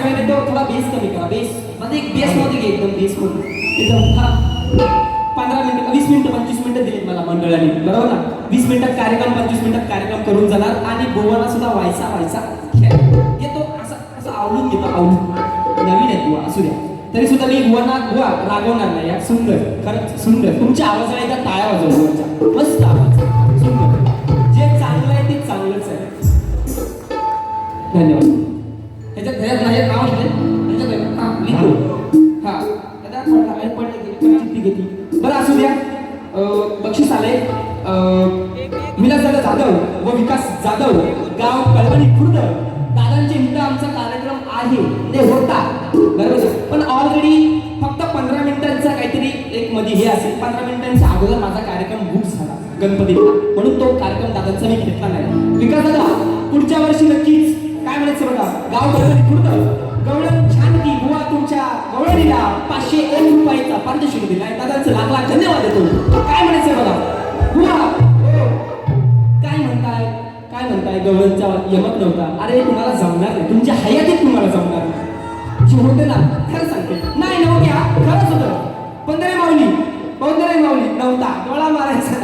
सगळ्यांनी तो थोडा बेस कमी करा, बेस म्हणजे एक बेस मध्ये घे, एकदम बेस मध्ये एकदम. हा 15 मिनिटं 20 मिनिटं 25 मिनिटं दिलीत मला मंडळाने, बरोबर ना. 20 मिनिटात कार्यक्रम 25 मिनिटात कार्यक्रम करून जाणार आणि गोवाला सुद्धा व्हायचा घेतो असं असं आवडून घेतो, आवडून. नवीन आहे बुवा असू द्या तरी सुद्धा मी बुवा रागवणार नाही यार. सुंदर, खरंच सुंदर. तुमच्या आवाजाला एकदा टाळ्या वाजवतो, मस्त आवाज, सुंदर. जे चांगलं आहे ते चांगलंच आहे. धन्यवाद. ह्याच्यात माझे नाव लिहिले, हा लिहितो. हा आता पडले घेतली. बरं असू द्या. बक्षीस आले विलासदादा जाधव व विकास जाधव, गाव कळवणी खुर्द. दादांचे इथं आमचा कार्यक्रम आहे ते होता, बरोबर. पण ऑलरेडी फक्त 15 मिनिटांचा काहीतरी एक मध्ये हे असेल. 15 मिनिटांच्या अगोदर माझा कार्यक्रम बुक झाला गणपतीला, म्हणून तो कार्यक्रम दादांचा मी घेतला नाही. विकास दादा पुढच्या वर्षी नक्कीच काय म्हणायचं बघा, गाव कळवणी खुर्द गवळण छान की बुवा तुमच्या गवळणीला 501 रुपयाचा पारितोषिक दिलाय. दादांचं लाख लाख धन्यवाद देतो. काय म्हणायचं बघा बुवा, काय म्हणताय गवळणचा यमक नव्हता. अरे तुम्हाला जमणार नाही, तुमच्या हयातीत तुम्हाला जमणार नाही. जे होते ना खरं सांगते नाही नव्हतं घ्या, खरंच होतं. पंधरे माऊली नव्हता, डोळा मारायचा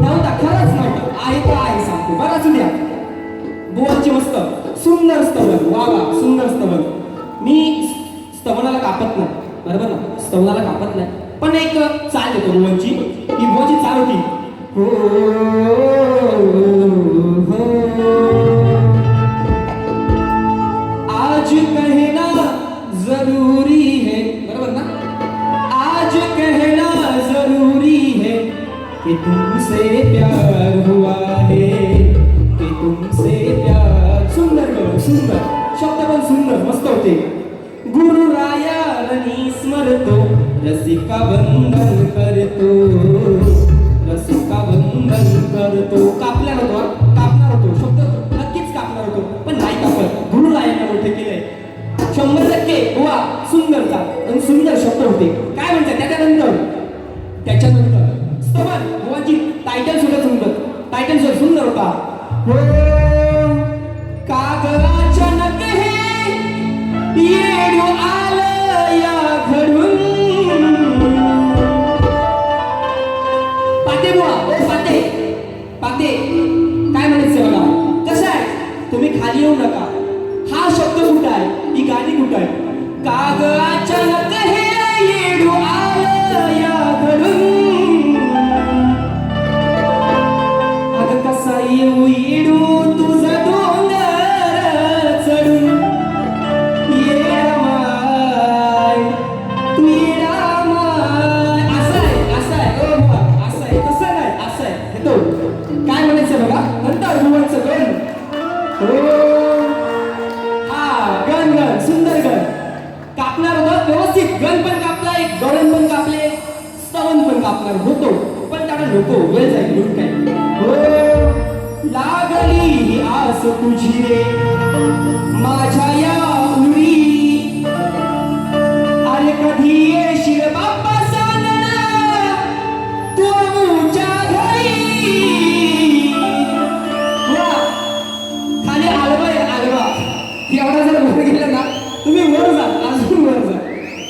नव्हता, खरंच नव्हतं. आहे का आहे सांगते. बरं असू द्या. बुवांचे मस्त सुंदर स्तवन, वा वा सुंदर स्तवन. मी स्तवनाला कापत नाही, बरोबर ना, स्तवनाला कापत नाही. पण एक चाल देतो बुवांची. ही बुवांची चाल होती, हो हो आज कहना जरूरी है, बरोबर ना. आज कहना जरूरी है कि तुमसे प्यार हुआ है, कि तुमसे प्यार. सुंदर सुंदर शब्द पण सुंदर मस्त होते. गुरु रायानी स्मरतो रसिका वंदन करतो, रसिका वंदन करतो. कापणार होतो शब्द नक्कीच कापणार होतो, पण नाही कापत. गुरु रायाने मोठे केलंय 100%. वा सुंदरचा आणि सुंदर शब्द होते. काय म्हणतात त्याच्यानंतर स्तवन बुवाची टायटल सुद्धा सुंदर, टायटल सुद्धा सुंदर होता. कागदाच्या नखे येडू आलं या घडून. पाते बुवा, ओ पाते काय म्हणायचं बघा. कसं आहे, तुम्ही खाली येऊ नका. हा शब्द कुठं आहे, ही गाणी कुठं आहे. कागदाच्या नखे येडू आलं या घडून. अगं कसा येऊ येडू तुझा डोंगर चढून. येडामाय तू येडामाय. असं आहे ओ बुवा, असं आहे, तसं नाही, असं आहे. हे तो काय म्हणायचं बघा. नंतर बुवांचं गण, हो हा गण सुंदर गण कापणार होतं व्यवस्थित. गण पण कापला, एक गवळण पण कापले, स्तवन पण कापणार होतो, पण त्याला नको वेळ जाईल म्हणून काय. हो लागली ही आस तुझी रे माझ्या या उरी. अरे कधी येशील बाप्पा सांगना तू आमच्या घरी. खाली आलवा एवढा जर वर गेलं ना तुम्ही वर जा, अजून वर जा.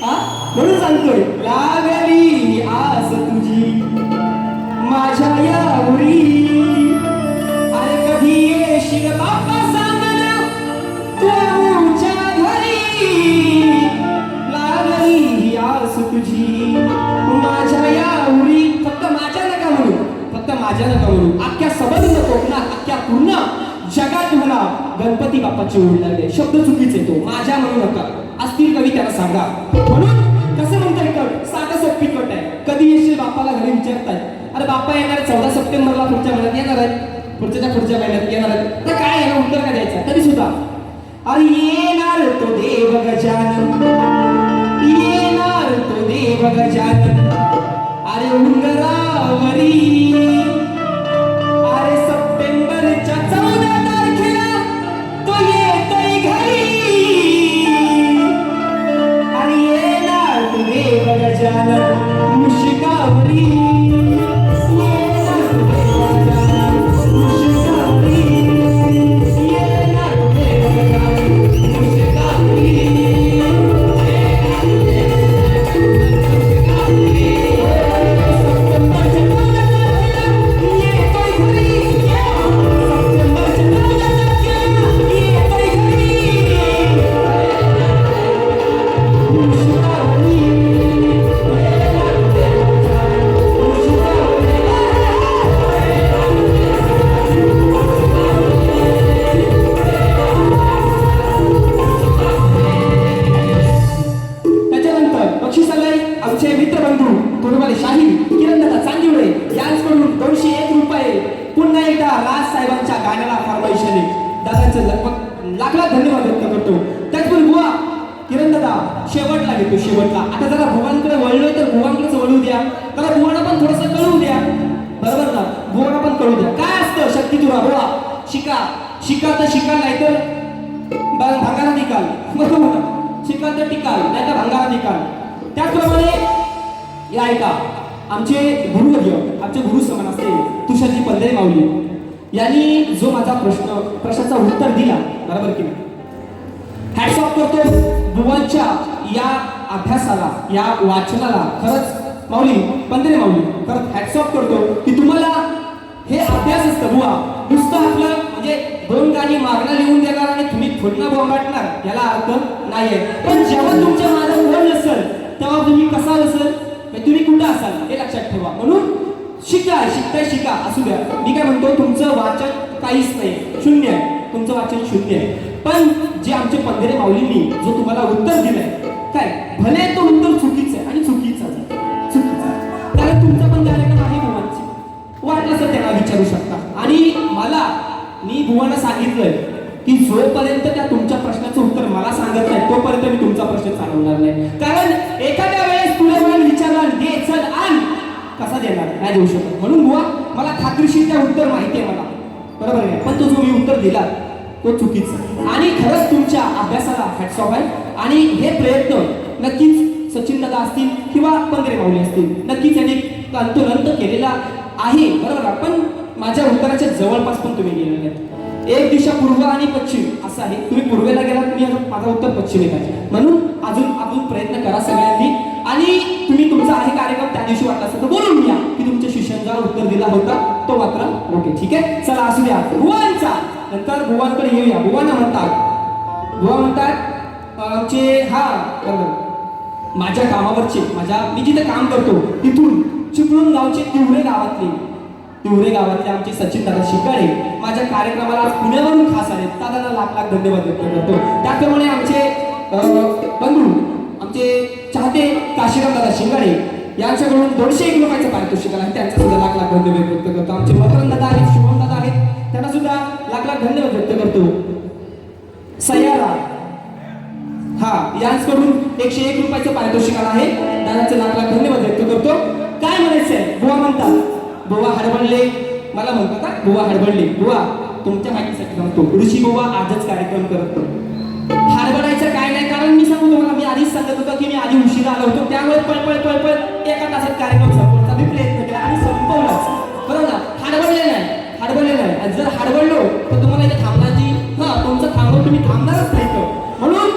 हा म्हणून सांगतोय लागली आस तुझी माझ्या या उरी. अरे कधी येशील बाप्पा सांगना तू आमच्या घरी. लागली आस तुझी माझ्या या उरी. फक्त माझ्या नका म्हणू, अख्ख्या सबंध कोकणात, अख्ख्या पूर्ण जगात म्हणा गणपती बाप्पाची ओढ लागले. शब्द चुकीचे तो, माझ्या म्हणू नका. असतील कवी त्याला सांगा. म्हणून कसं म्हणताय कट, साधं सोपी कट आहे. कधी येशील बाप्पाला घरी विचारताय. अरे बाप्पा येणार 14 सप्टेंबरला पुढच्या महिन्यात येणार आहे, पुढच्या महिन्यात येणार आहे. तर काय याला उत्तर काय द्यायचं तरी सुद्धा. अरे येणार तो देव गजानन, येणार तो देव गजानन. अरे उंदरावरी. अरे सप्टेंबरच्या 14 तारखेला तो येतोय घरी. आणि येणार तो देव गजानन मुशिकावरी. येणार तो देव गजानन मुशिकावरी. त्यांचं लगभग लाख लाख धन्यवाद व्यक्त करतो. त्याचबरोबर बुवा किरण दादा शेवटला घेतो शेवटला. आता जरा भुवांकडे वळलोय तर भुवांकडेच वळू द्या, त्याला भुवांना पण थोडंसं कळू द्या, बरोबर ना? भुवांना पण कळू द्या काय असतं शक्ती तुरा बुवा. शिका शिका तर शिकाल, नाही तर भांगारा निकाल, बरोबर ना? शिकाल तर टिकाल, नाही तर भांगारा निकाल. त्याचप्रमाणे या ऐका, आमचे गुरुवर्य, आमचे गुरु समान असते तुषारजी पंधरे माऊली यांनी जो माझा प्रश्नाचा उत्तर दिला, बरोबर की नाही? हॅट्स ऑफ करतो बुवांच्या या अभ्यासाला, या वाचनाला. खरंच माऊली पंधरे माऊली, खरंच हॅट्स ऑफ करतो की तुम्हाला हे अभ्यास असतं बुवा. नुसतं आपलं म्हणजे दोन गाणी मागणं लिहून देणार आणि तुम्ही फुटणं बोंबाटणार याला अर्थ नाहीये. पण जेव्हा तुमच्या माझं मन नसेल तेव्हा तुम्ही कसा असेल, तुम्ही कुठं असाल हे लक्षात ठेवा. म्हणून शिका, शिका असू द्या. मी काय म्हणतो, तुमचं वाचन काहीच नाही, शून्य आहे, तुमचं वाचन शून्य आहे. पण जे आमचे पंधरे माऊलींनी जो तुम्हाला उत्तर दिलंय, काय भले तो उत्तर चुकीचं आहे आणि चुकीचं कारण तुमचा पण कार्यक्रम आहे बुवांची, वाटलं तर त्यांना विचारू शकता. आणि मी बुवांना सांगितलंय की जोपर्यंत त्या तुमच्या प्रश्नाचं उत्तर मला सांगत नाही तोपर्यंत मी तुमचा प्रश्न चालवणार नाही. कारण एखाद्या वेळेस तुला मला विचारला दे चल आण, कसा देणार, नाही देऊ शकत. म्हणून बुवा मला खात्रीशीर त्या उत्तर माहिती आहे मला, बरोबर आहे. पण तो जो मी उत्तर दिला तो चुकीचा. आणि खरंच तुमच्या अभ्यासाला हॅट्स ऑफ आहे. आणि हे प्रयत्न नक्कीच सचिन दादा असतील किंवा पंधरे माऊली असतील, नक्कीच यांनी अंतोरंत केलेला आहे, बरोबर. पण माझ्या उत्तराच्या जवळपास पण तुम्ही गेलेले नाहीत. एक दिशा पूर्व आणि पश्चिम असं आहे, तुम्ही पूर्वेला गेलात, माझा उत्तर पश्चिमेला आहे. म्हणून अजून प्रयत्न करा सगळ्यांनी. आणि तुम्ही तुमचा आहे कार्यक्रम त्या दिवशी वाटला असेल तर बोलून घ्या की तुमच्या शिष्यांचा उत्तर दिला होता तो मात्र ओके, ठीक आहे. चला असू द्या. भुवांचा नंतर भुवांकडे येऊया. भुवांना म्हणतात आमचे बरोबर माझ्या कामावरचे, मी जिथे काम करतो तिथून चिपळूण गावचे तिवरे गावातले आमचे सचिन दादा शिकाळे माझ्या कार्यक्रमाला आज पुण्यावरून खास आले. दादांना लाख लाख धन्यवाद व्यक्त करतो. त्याचप्रमाणे आमचे बंधू, आमचे चाहते काशीराम दादा शिंगाडे यांच्याकडून 201 रुपयाचं पारितोषिक आहे, त्यांचा सुद्धा लाख लाख धन्यवाद व्यक्त करतो. आमचे मकरंद दादा आहेत, शुभम दादा आहेत, त्यांना सुद्धा लाख लाख धन्यवाद व्यक्त करतो. सयारा यांच्याकडून 101 रुपयाचं पारितोषिक आहे, दादाचे लाख लाख धन्यवाद व्यक्त करतो. काय म्हणायचंय, बुवा म्हणतात बुवा हडबडले, मला म्हणतात बुवा हडबडले. बुवा तुमच्या माहितीसाठी सांगतो, ऋषी बुवा आजच कार्यक्रम करतो. हडबडायचं काय नाही, कारण मी सांगू तुम्हाला, मी आधीच सांगत होतो की मी आधी उशिरा आलो होतो, त्यामुळे पळपळ एका तासात कार्यक्रम संपवण्याचा मी प्रयत्न केला आणि संपवलाच, बरोबर ना? हडबडले नाही. आणि जर हडबडलो तर तुम्हाला इथे थांबण्याची तुमचं थांबवून तुम्ही थांबणारच नाही. म्हणून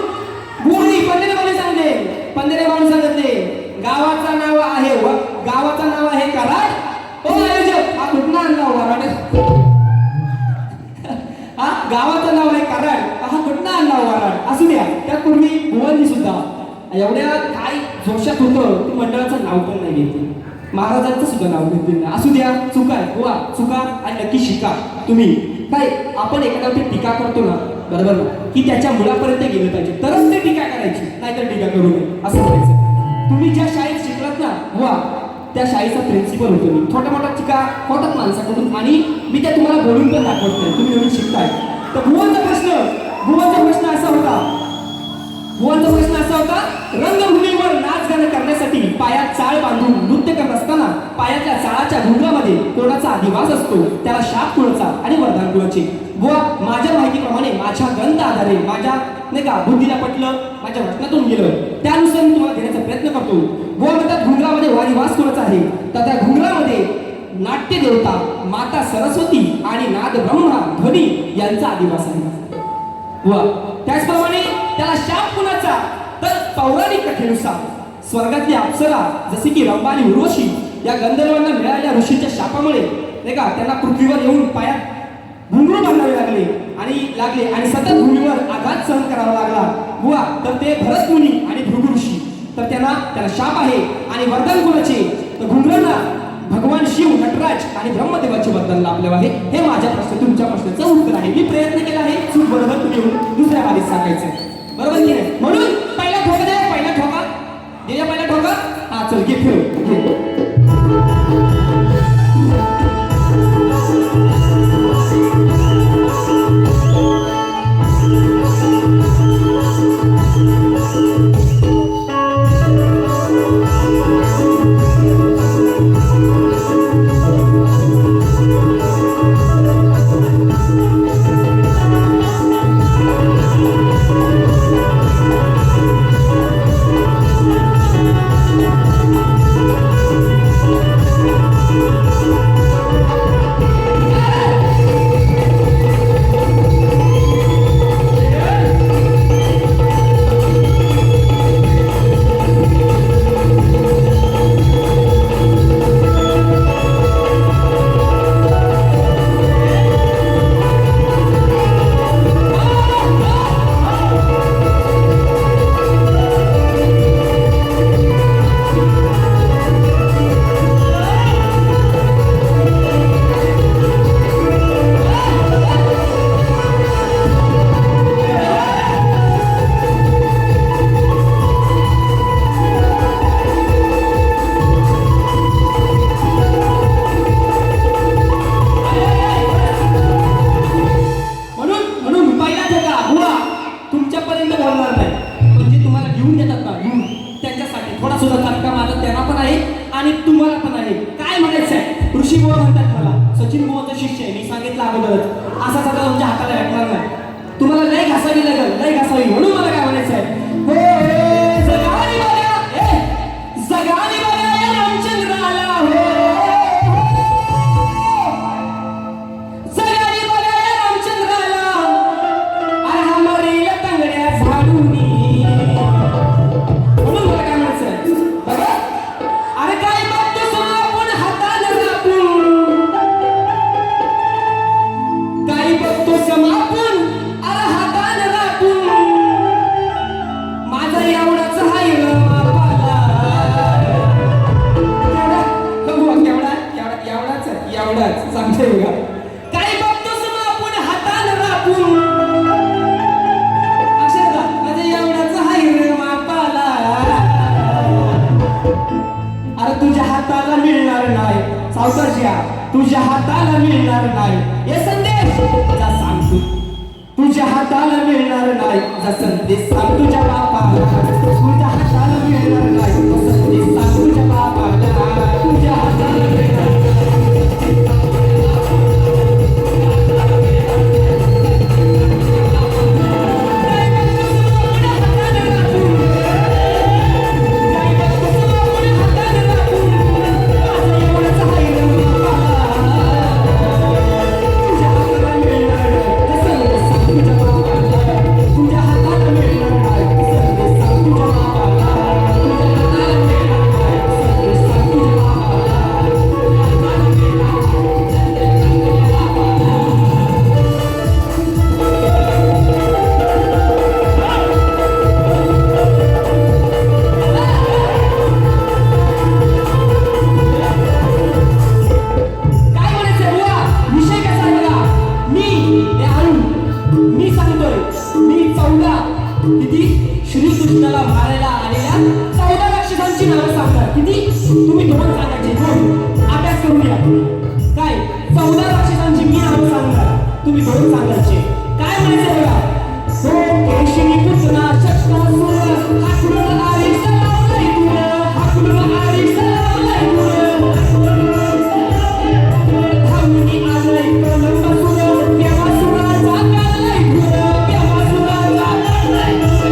पंधरे माणूस सांगते गावाचं नाव आहे कराड. ओ आयोजक, हा कुठला आणला वराड? गावाचं नाव आहे कराड, हा कुठला आणला वराड? असू द्या. त्यापूर्वी भुवनजी सुद्धा एवढ्या काय जोशात होतं की मंडळाचं नाव पण नाही घेतलं, महाराजांचं सुद्धा नाव घेतलं नाही. असू द्या, चुका आहे बुवा, चुका आणि नक्की शिका. तुम्ही काय आपण एखाद्यावरती टीका करतो ना, बरोबर ना, की त्याच्या मुळापर्यंत गेलं पाहिजे तरच ते टीका करायची, नाहीतर टीका करू नये असं म्हणायचं. तुम्ही ज्या शाळेत शिकलात ना बुवा, त्या शाळेचा प्रिन्सिपल होतो मी. छोट्या मोठ्या टीका होतात माणसाकडून आणि मी त्या तुम्हाला बोलून पण दाखवत नाही, तुम्ही नवीन शिकताय. तर भुवनचा प्रश्न असा होता, रंगभूमीवर नाच गाणं करण्यासाठी पायात चाळ बांधून नृत्य करत असताना पायातल्या चाळाच्या घुंगरामध्ये कोणाचा अधिवास असतो, त्याला शाप कुणाचा आणि वरदान कुणाचे? बुवा माझ्या माहितीप्रमाणे माझ्या ग्रंथ आधारे माझ्या नाही का बुद्धीला पटलं, माझ्या वाचनातून गेलं, त्यानुसार मी तुम्हाला देण्याचा प्रयत्न करतो. बुवा म्हणतात घुंगरामध्ये अधिवास कुणाचा आहे, तर त्या घुंगरामध्ये नाट्य देवता माता सरस्वती आणि नाद ब्रह्मा ध्वनी यांचा अधिवास आहे. बुवा त्याचप्रमाणे त्याला शाप कुणाचा, तर पौराणिक कथेनुसार स्वर्गातली अप्सरा जसे की रंभा आणि उर्वशी या गंधर्वांना मिळालेल्या ऋषीच्या शापामुळे नाही का त्यांना पृथ्वीवर येऊन पायात घुंगरू बांधावे लागले आणि सतत भूमीवर आघात सहन करावा लागला. बुवा तर ते भरत मुनी आणि भृगु ऋषी, तर त्याला शाप आहे. आणि वरदान कुणाचे, तर घुंगरांना भगवान शिव, नटराज आणि ब्रह्मदेवाचे वरदान लाभले आहे. हे माझ्या तुमच्या प्रश्नाचं उत्तर आहे. मी प्रयत्न केला आहे, चूक बरोबर तुम्ही दुसऱ्या बारीत सांगायचं, बरोबर की नाही? म्हणून पहिला ठोका द्या, पहिला ठोका हा चल घे फिर असाच आता तुमच्या हाताला भेटणार नाही. तुम्हाला लय घासावी लागेल, लय घासावी. म्हणून मला काय म्हणायचं आहे, हो जगाने बघा, जगाने बघा या रामचंद्राला, हो जगाने बघा या रामचंद्राला, अरे हा मरेल तंगड्या झाडूनी. म्हणून मला काय म्हणायचं आहे, बघा अरे काय बघतोस आपण हाताला राखून, काय बघतोस आपण अरे हाताला राखून, माझा एवढाच हाय ग बापाला. एवढाच सांगते बघा, काय बघतोस आपण हाताला राखून, अक्षरशः माझा एवढाच हाय ग बापाला. अरे तुझ्या हाताला मिळणार नाही सावकाशया, तुझ्या हाताला मिळणार नाही हे संदेश जा सांग तू. तुझ्या हाताला मिळणार नाही जा संदेश सांग तुझ्या बापाला. तुझ्या हाताला मिळणार नाही जा संदेश सांग तुझ्या बापाला. तुझ्या हाताला मिळणार श्रीकृष्णाला मारायला आलेल्या 14 राक्षसांची नावं सांगा. किती? तुम्ही दोन सांगायचे. दोन अभ्यास करूया. काय 14 राक्षसांची मी नावं सांगणार, तुम्ही दोन सांगायचे. काय म्हणायचं बघा, सो केशरी पुतना शक्तासुर, हाकुरला आरिष लावलाय तुर, हाकुरला आरिष लावलाय तुर, धावूनी आलाय कलंकासुर, देवासुराचा काढलाय तुर, देवासुराचा काढलाय तुर.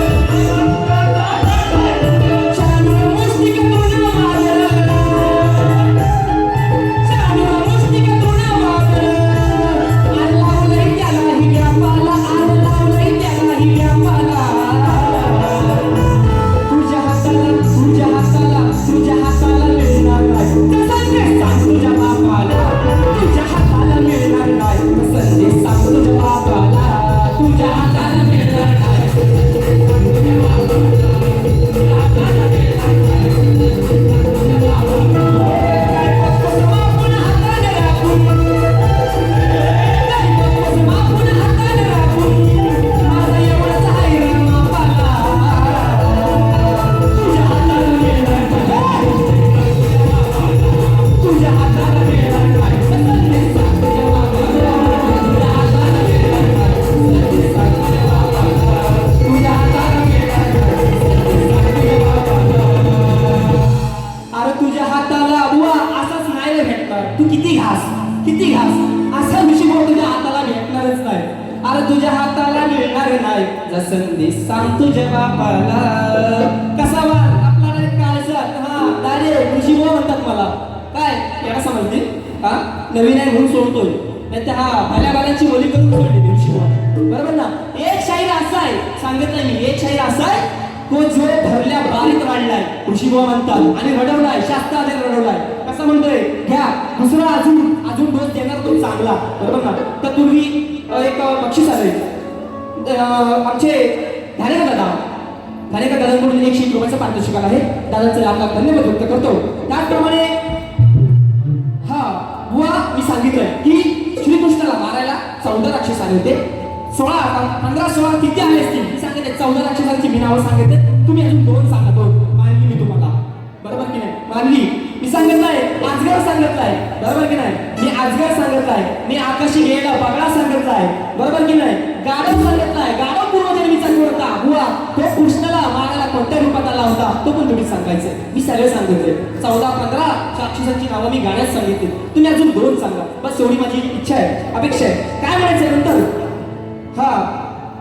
तू किती घास असा विषय तुझ्या हाताला भेटणारच नाही. अरे तुझ्या हाताला मिळणार नाही जा संदेश सांग तुझ्या बापाला. कसा वाद आपला काळजात, हा डायरेक्ट ऋषी म्हणतात मला. काय याला समजते हा नवीन आहे म्हणून सोडतोय, नाही तर हा भल्या भाल्याची बोली करून सोडली ऋषी. बरोबर ना. एक शाहीर असा आहे, सांगितलं मी, एक शाहीर असा आहे तो जो भरल्या बारीत वाढलाय ऋषीबुवा म्हणतात, आणि रडवलाय, शास्त्राने रडवलाय. कसा म्हणतोय घ्या दुसरा अजून डोस देणार तो चांगला. बरोबर ना. तर पूर्वी एक बक्षीस आले आमचे ध्यानेकर दादांकडून 101 रुपयाचं पारितोषिक आहे. दादांचे लाख धन्यवाद व्यक्त करतो. त्याचप्रमाणे हा बुवा मी सांगितलंय की श्रीकृष्णाला मारायला 14 राक्षस आले होते. 15-16 किती आले असतील मी सांगितले. 14 राक्षसांची मी नावं सांगितले. तुम्ही अजून 2 सांगा. 2 मानली मी तुम्हाला. बरोबर की नाही? मानली. मी सांगितलंय अजगर सांगितलाय. बरोबर की नाही? मी अजगर सांगितलाय. मी आकाशी गेला पगडा सांगितलाय. बरोबर की नाही? गाढव सांगितलाय. गाढव पूर्वजन्मीचा होता बुवा. तो कृष्णाला मारायला कोणत्या रूपात आला होता तो पण तुम्ही सांगायचं. मी सगळे सांगितले. 14-15 राक्षसांची नावं मी गाण्यात सांगितली. तुम्ही अजून 2 सांगा. बस एवढी माझी इच्छा आहे, अपेक्षा आहे. काय म्हणायचं नंतर? हा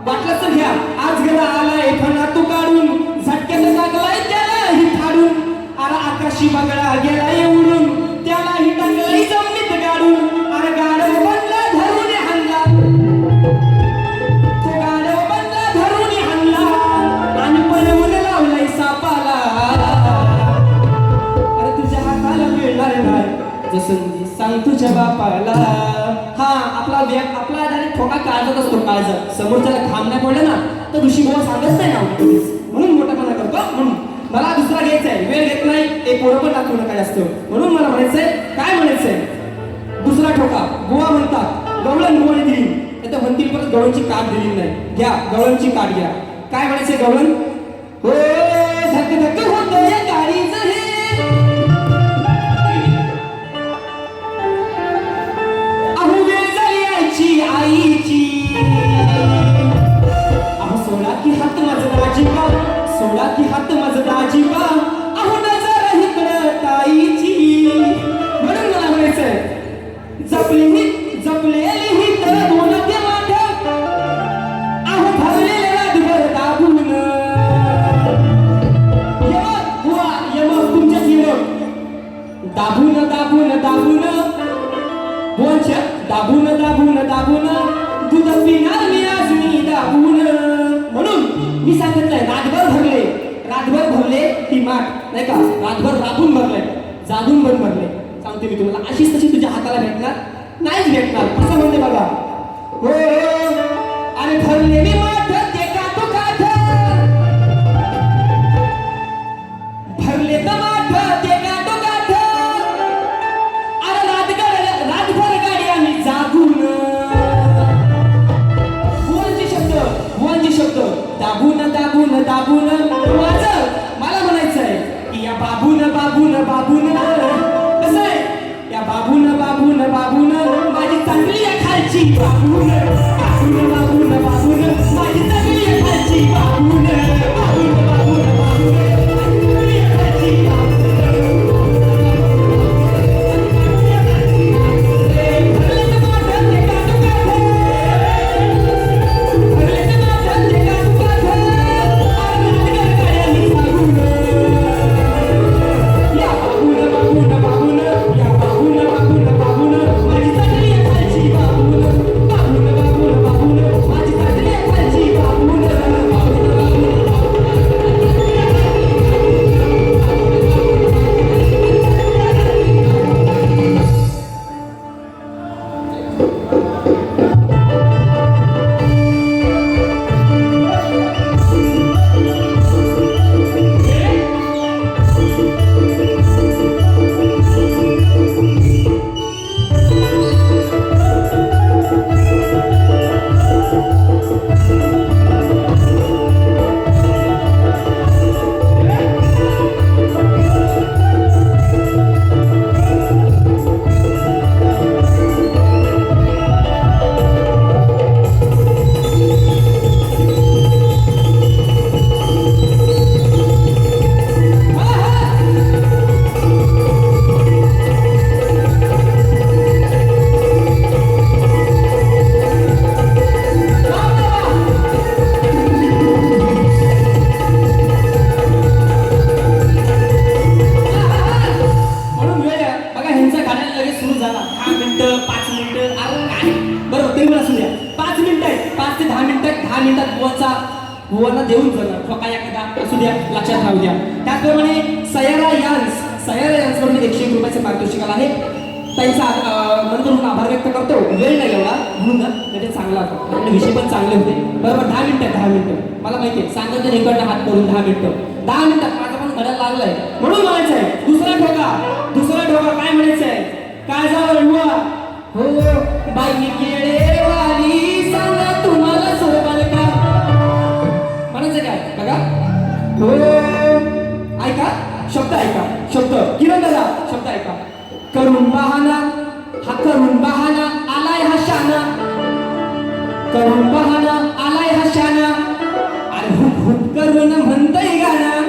वाटलं तर घ्या. आज गेला आलाय फणा तू काढून, झटक्यानं टाकलाय त्यालाही फाडून. अरे आकाशी बगळा गेलाय उडून, त्यालाही टाकलाय जमिनीत गाडून. अरे गाडव बनला धरून हाणला, तो गाडव बनला धरून हाणला आणि पळवून लावलाय सापाला. अरे तुझ्या हाताला मिळणार नाही जसं सांग तुझ्या बापाला. हा आपला डायरेक्ट ठोका काळजात असतो. काळजात समोरच्याला घाम नाही पडलं ना तर ऋषी बाबा सांगत नाही ना म्हणून मोठेपणा करतो. म्हणून मला दुसरा घ्यायचा आहे, वेळ घेत नाही. ते पोरं पण दाखवू नका जास्त. म्हणून मला म्हणायचंय, काय म्हणायचंय? दुसरा ठोका बुवा म्हणतात. गवळण बुवाने दिली तर म्हणतील परत गवळणची काठ दिली नाही. घ्या गवळणची काठ घ्या. काय म्हणायचंय गवळण? हो धक धक होतंय गाडीचं हे, आईची. अहो सोडा की हात माझं दाजीबा, सोडा की हात माझं दाजीबा, अहो नजर इकडं ताईची. म्हणून मला म्हणायचंय, जपलेली ही तर दोन ते माठ, अहो भरलेले रातभर दाबून. यमक बुवा यमक तुमच्याच यमक, दाबून दाबून दाबून बोंच दाबून दाबून दाबून दूध पिणार मी आज मी दाबून. म्हणून मी सांगितलंय रातभर भरले ती माठ नाही का, रातभर राबून भरलंय, जागून पण भरले. सांगते मी तुम्हाला, अशीच तशी तुझ्या हाताला भेटणार नाहीच भेटणार. असं म्हणते बघा. हो अरे भरले मी माठ ते काठो काठ, भरले तर माठ ते काठो काठ. अरे रातभर गाडी आम्ही जागून. बुवांचे शब्द दाबून दाबून दाबून. माझं मला म्हणायचंय की या बाबून कसं आहे, या बाबून माझी चांगली आहे खालची बाबून माझी चांगली आहे खालची बाबून बुवांना देऊन जाणार ठोका एखादा असू द्या, लक्षात राहू द्या. त्याचप्रमाणे सयारा यांस म्हणून 101 रुपयाचे पारितोषिक आहे. त्यांचा मन करून आभार व्यक्त करतो. वेळ नाही एवढा म्हणून ना म्हणजे चांगला होता आणि विषय पण चांगले होते. बरोबर 10 मिनिटं मला माहिती आहे सांगायचं इकडनं हात करून 10 मिनिटात माझा पण घड्याळ लागलाय. म्हणून म्हणायचंय दुसरा ठोका काय म्हणायचंय, काय जावं बुवा हो बाई केळेवाली सांगा तुम्हाला सोबल का. म्हणायचं काय बघा. हो ऐका शब्द किरण दादा शब्द ऐका. करून बहाना आलाय हा शाना, करून बहाना आलाय हा शाना. अरे हुक करून म्हणतय गाणं.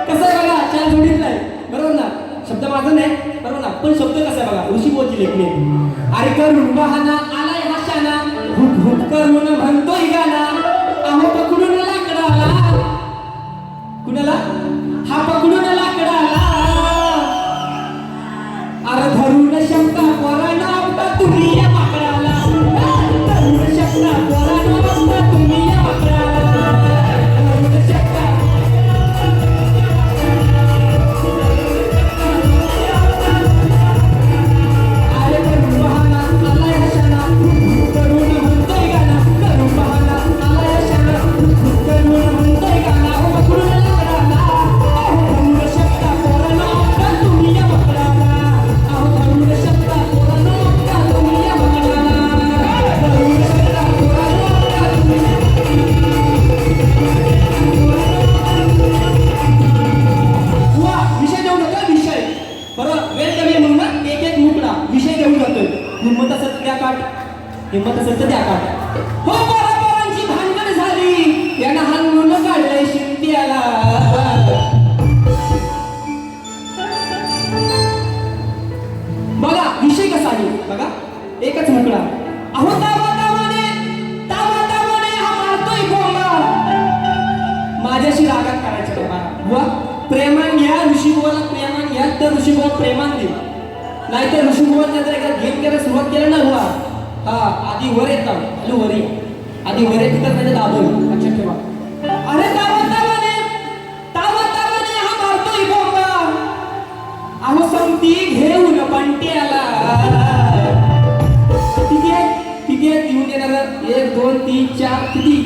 कसं आहे बघा, छान जोडीतलाय बरोबर ना. शब्द माझा नाही बरोबर ना, पण शब्द कसा आहे बघा, ऋषी बोलची लेखणी. अरे करून बहाना आलाय हा शाना, करून म्हणतोय गाणा अहो पकडून लाकडाला कुणाला हा पकडून लाकडाला अरे धरून शब्दा पोरांना आपटा तुम्ही या माकडाला धरून शब्दा पोरांना आपटा तुम्ही या माकडाला धरून शब्दा अरे करून बहाना आला यशाना करून म्हणतोय गाणं करून बहाना आला यशाना करून म्हणतोय गाणं अहो पकडून लाकडाला अहो धरून शब्दा पोरांना आपटा तुम्ही या माकडाला अहो धरून शब्दा पोरांना आपटा तुम्ही या माकडाला धरून शब्दा पोरांना आपटा तुम्ही वा विषय देऊ नका विषय बरं वेळ कमी आहे म्हणून ना एक एक मुकडा विषय देऊ जातोय हिंमत असेल तर द्या काट हिंमत असेल तर द्या काट हो पोरांची भांडण झाली यांना हाणून काढलंय शिंद्याला बघा विषय कसा आहे बघा एकच मुकडा अहो तावा हा मारतोय बोंबा माझ्याशी रागात करायचं तुम्हाला वा प्रेमान घ्या ऋषीबुवाला प्रेमान घ्या तर ऋषीबुवा प्रेमान दे नाहीतर ऋषीबुवांना जर एकदा गेम करायला सुरुवात केलं ना बुवा हा आधी वर येत हॅलो वर ये आधी वर येत तर त्याच्या दाबल लक्षात ठेवा अरे तावाने हा मारतोय बोंबा अहो संगती घेऊन पंट्याला किती आहे घेऊन येणार 1 2 3 4 किती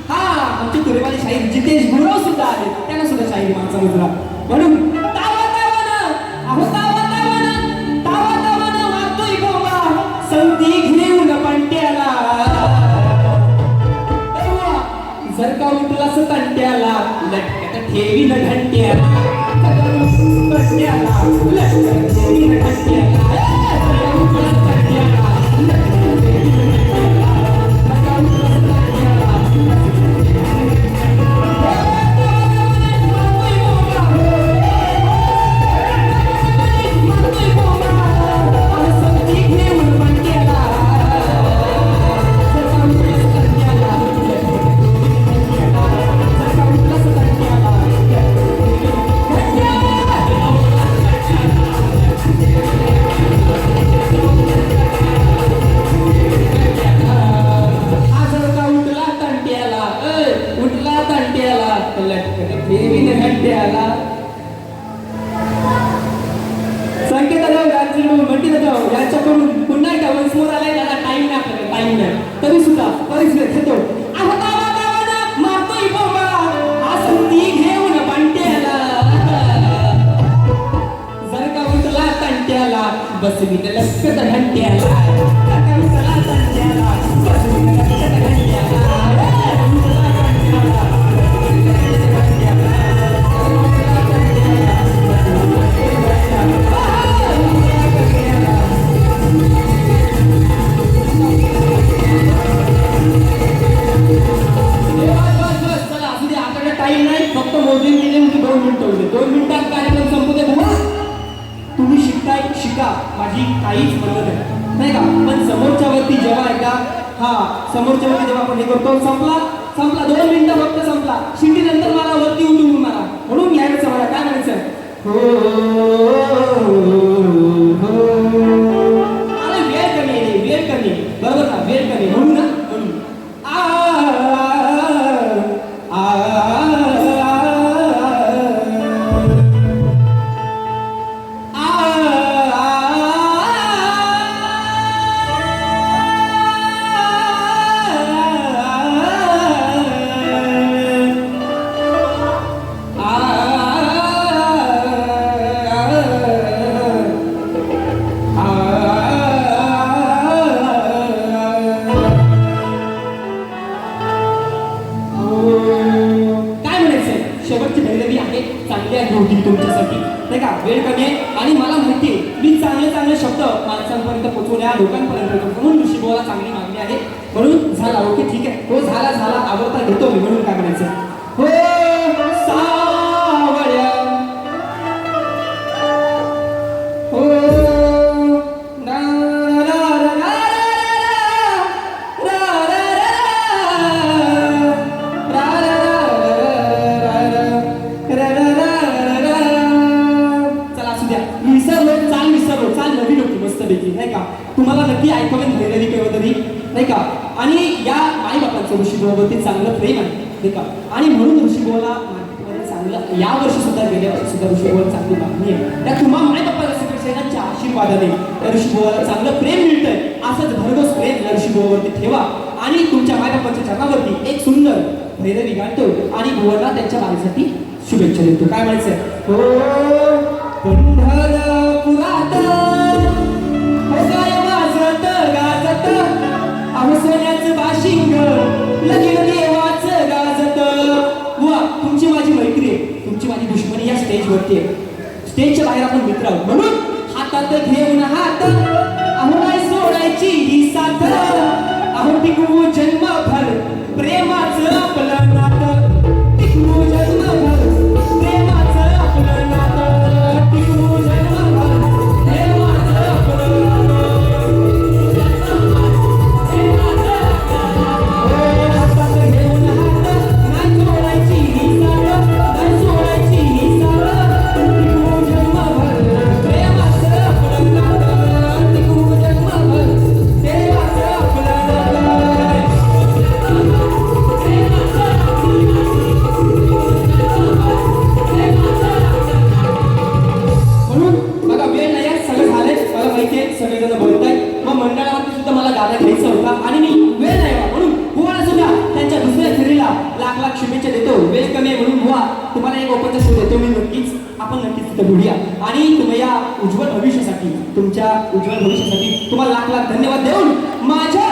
हा आमचे तुरेवाली शाहीर जितेश गुरव सुद्धा आले त्यांना सुद्धा शाहीर माणसा मुद्रा म्हणून तावानं वाजतोय बोंबा संगती घेऊन पंट्याला जर का उठलास तंट्याला लटकत ठेवीन घंट्याला घंट्याला लटकत ठेवीन घंट्याला उठलास तंट्याला लटकत ठेवीन घंट्याला यांच्याकडून पुन्हा एकदा वंसमोर आलाय त्याला टाइम नाही आपल्याला टाइम नाही तरी सुद्धा परिस्थिती घेतो मारतोय बोंबा आसंती घेऊन पंट्याला जर का उठला तंट्याला बसवीत लक्षात घंट्याला उठला तंट्याला बसवीत लक्षात घंट्याला टाइम नाही फक्त मोदी मिळेल 2 मिनिटं होते 2 मिनिटात कार्यक्रम संपते बुवा तुम्ही शिकताय शिका माझी काहीच मदत आहे नाही का पण समोरच्या वरती जेव्हा एकदा हा समोरच्या वरती जेव्हा आपण हे करतो संपला 2 मिनिटं फक्त संपला शिंदी नंतर मला वरती उडून मारा म्हणून घ्यायचं मला काय म्हणायचं अरे वेळ कमी बरोबर ना वेळ कमी म्हणून ना म्हणून तुमच्यासाठी नाही का वेळ कमी आहे आणि मला माहिती आहे मी चांगले शब्द माणसांपर्यंत पोहोचवल्या लोकांपर्यंत म्हणून ऋषीबुवाला चांगली मागणी आहे म्हणून झाला ओके ठीक आहे हो झाला आवडता घेतो मी म्हणून काय म्हणायचं हो सावळ्या हो माईबापांचं ऋषीबुवावरती चांगलं प्रेम आहे नाही का आणि म्हणून ऋषीबुवाला मार्केटमध्ये चांगलं या वर्षी सुद्धा गेल्या वर्षी सुद्धा ऋषीबुवाला चांगली मागणी आहे त्या तुम्हा माईबापाला श्रीकृष्णाच्या आशीर्वादाने त्या ऋषीबुवाला चांगलं प्रेम मिळतंय असंच भरघोस प्रेम या ऋषीबुवावरती ठेवा आणि तुमच्या माईबापांच्या चरणावरती एक सुंदर भैरवी गाणतो आणि बुवांना त्यांच्या वारीसाठी शुभेच्छा देतो काय म्हणायचंय हो पंढरपुरात हो गाय वाजत गाजत अहो सोन्याचं बाशिंग लगीन देवाचं गाजत बुवा तुमची माझी मैत्री आहे तुमची माझी दुश्मनी या स्टेजवरती आहे स्टेजच्या बाहेर आपण मित्र आहोत म्हणून हातात घेऊन हात अहो नाही सोडायची ही साथ अहो टिकवू जन्मभर प्रेमाचं आपलं नातं टिकवू जन्मभर प्रेमाचं आपलं नातं टिकवू जन्मभर प्रेमाचं आपलं हातात घेऊन हात नाही सोडायची ही साथ नाही सोडायची ही साथ टिकवू जन्मभर प्रेमाचं आपलं नातं टिकवू जन्मभर प्रेमाचं आपलं नातं म्हणून बघा वेळ नाही आहे सगळं झालंय मला माहिती आहे सगळेजण बोलताय मग मंडळावरती सुद्धा मला गाणं घ्यायचा होता आणि मी वेळ नाही आहे म्हणून बुवाला सुद्धा त्यांच्या दुसऱ्या फेरीला लाख लाख शुभेच्छा देतो वेळ कमी आहे म्हणून बुवा तुम्हाला एक ओपनचा शो देतो मी नक्कीच आपण नक्कीच तिथे बोलूया आणि तुम्ही या उज्ज्वल भविष्यासाठी तुमच्या उज्ज्वल भविष्यासाठी तुम्हाला लाख लाख धन्यवाद देऊन माझ्या